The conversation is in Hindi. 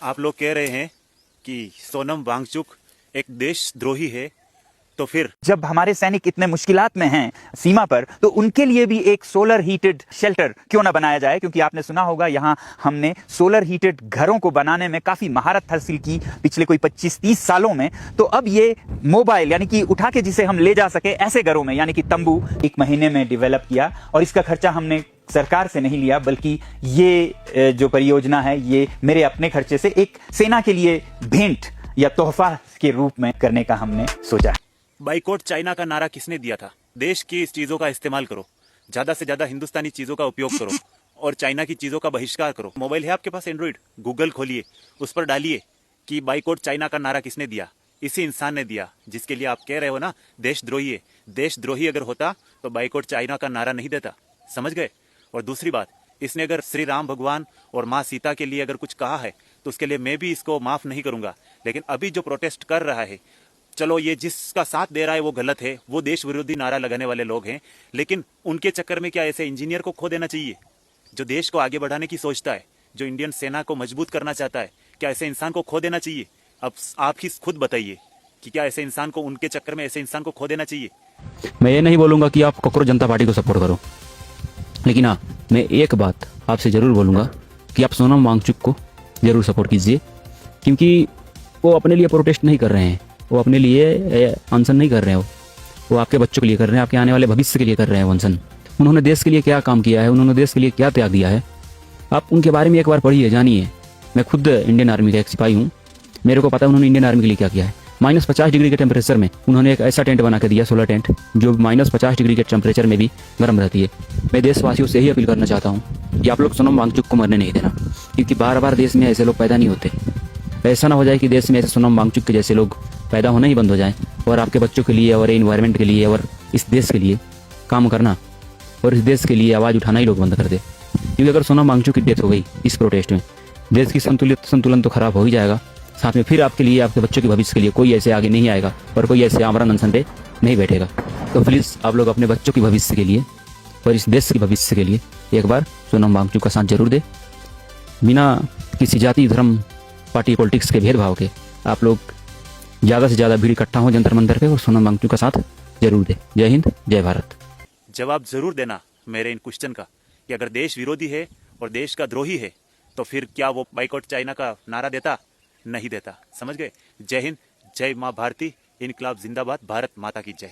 आप लोग कह रहे हैं कि सोनम वांगचुक एक देशद्रोही है, तो फिर जब हमारे सैनिक इतने मुश्किलात में हैं सीमा पर, तो उनके लिए भी एक सोलर हीटेड शेल्टर क्यों ना बनाया जाए। क्योंकि आपने सुना होगा यहाँ हमने सोलर हीटेड घरों को बनाने में काफी महारत हासिल की पिछले कोई 25-30 सालों में। तो अब ये मोबाइल यानी कि उठा के जिसे हम ले जा सके ऐसे घरों में, यानी कि तंबू, 1 महीने में डेवलप किया। और इसका खर्चा हमने सरकार से नहीं लिया, बल्कि ये जो परियोजना है ये मेरे अपने खर्चे से एक सेना के लिए भेंट या तोहफा के रूप में करने का हमने सोचा। बाइकॉट चाइना का नारा किसने दिया था? देश की इस चीजों का इस्तेमाल करो, ज्यादा से ज्यादा हिंदुस्तानी चीजों का उपयोग करो और चाइना की चीजों का बहिष्कार करो। मोबाइल है आपके पास, एंड्रॉइड, गूगल खोलिए, उस पर डालिए कि बाइकॉट चाइना का नारा किसने दिया। इसी इंसान ने दिया जिसके लिए आप कह रहे हो ना देशद्रोही है। देशद्रोही अगर होता तो बाइकॉट चाइना का नारा नहीं देता, समझ गए? और दूसरी बात, इसने अगर श्री राम भगवान और माँ सीता के लिए अगर कुछ कहा है तो उसके लिए मैं भी इसको माफ नहीं करूंगा। लेकिन अभी जो प्रोटेस्ट कर रहा है, चलो ये जिसका साथ दे रहा है वो गलत है, वो देश विरोधी नारा लगाने वाले लोग हैं, लेकिन उनके चक्कर में क्या ऐसे इंजीनियर को खो देना चाहिए जो देश को आगे बढ़ाने की सोचता है, जो इंडियन सेना को मजबूत करना चाहता है? क्या ऐसे इंसान को खो देना चाहिए? अब आप ही खुद बताइए कि क्या ऐसे इंसान को, उनके चक्कर में ऐसे इंसान को खो देना चाहिए? मैं ये नहीं बोलूंगा कि आप कॉकरोच जनता पार्टी को सपोर्ट करो, लेकिन हाँ, मैं एक बात आपसे जरूर बोलूंगा कि आप सोनम वांगचुक को जरूर सपोर्ट कीजिए, क्योंकि वो अपने लिए प्रोटेस्ट नहीं कर रहे हैं, वो अपने लिए अनशन नहीं कर रहे हैं, वो आपके बच्चों के लिए कर रहे हैं, आपके आने वाले भविष्य के लिए कर रहे हैं अनशन। उन्होंने देश के लिए क्या काम किया है, उन्होंने देश के लिए क्या त्याग दिया है, आप उनके बारे में एक बार पढ़िए, जानिए। मैं खुद इंडियन आर्मी का एक सिपाही हूँ, मेरे को पता है उन्होंने इंडियन आर्मी के लिए क्या किया है। -50 डिग्री के टेम्परेचर में उन्होंने एक ऐसा टेंट बना के दिया, सोलर टेंट, जो -50 डिग्री के टेम्परेचर में भी गर्म रहती है। मैं देशवासियों से ही अपील करना चाहता हूँ कि आप लोग सोनम वांगचुक को मरने नहीं देना, क्योंकि बार बार देश में ऐसे लोग पैदा नहीं होते। ऐसा ना हो जाए कि देश में ऐसे सोनम वांगचुक के जैसे लोग पैदा होना ही बंद हो जाए, और आपके बच्चों के लिए और इन्वायरमेंट के लिए और इस देश के लिए काम करना और इस देश के लिए आवाज़ उठाना ही लोग बंद कर दे। क्योंकि अगर सोनम वांगचुक की डेथ हो गई इस प्रोटेस्ट में, देश की संतुलन तो खराब हो ही जाएगा, साथ में फिर आपके लिए, आपके बच्चों के भविष्य के लिए कोई ऐसे आगे नहीं आएगा और कोई ऐसे आमरण अनशन पे नहीं बैठेगा। तो प्लीज़ आप लोग अपने बच्चों के भविष्य के लिए और इस देश के भविष्य के लिए एक बार सोनम वांगचुक का साथ जरूर दे। बिना किसी जाति, धर्म, पार्टी, पॉलिटिक्स के भेदभाव के आप लोग ज़्यादा से ज़्यादा भीड़ इकट्ठा हो जंतर मंतर पे और सोनम वांगचुक का साथ जरूर दे। जय हिंद, जय भारत। जवाब जरूर देना मेरे इन क्वेश्चन का कि अगर देश विरोधी है और देश का द्रोही है तो फिर क्या वो बाइकॉट चाइना का नारा देता? नहीं देता, समझ गए? जय हिंद, जय माँ भारती, इनकलाब जिंदाबाद, भारत माता की जय।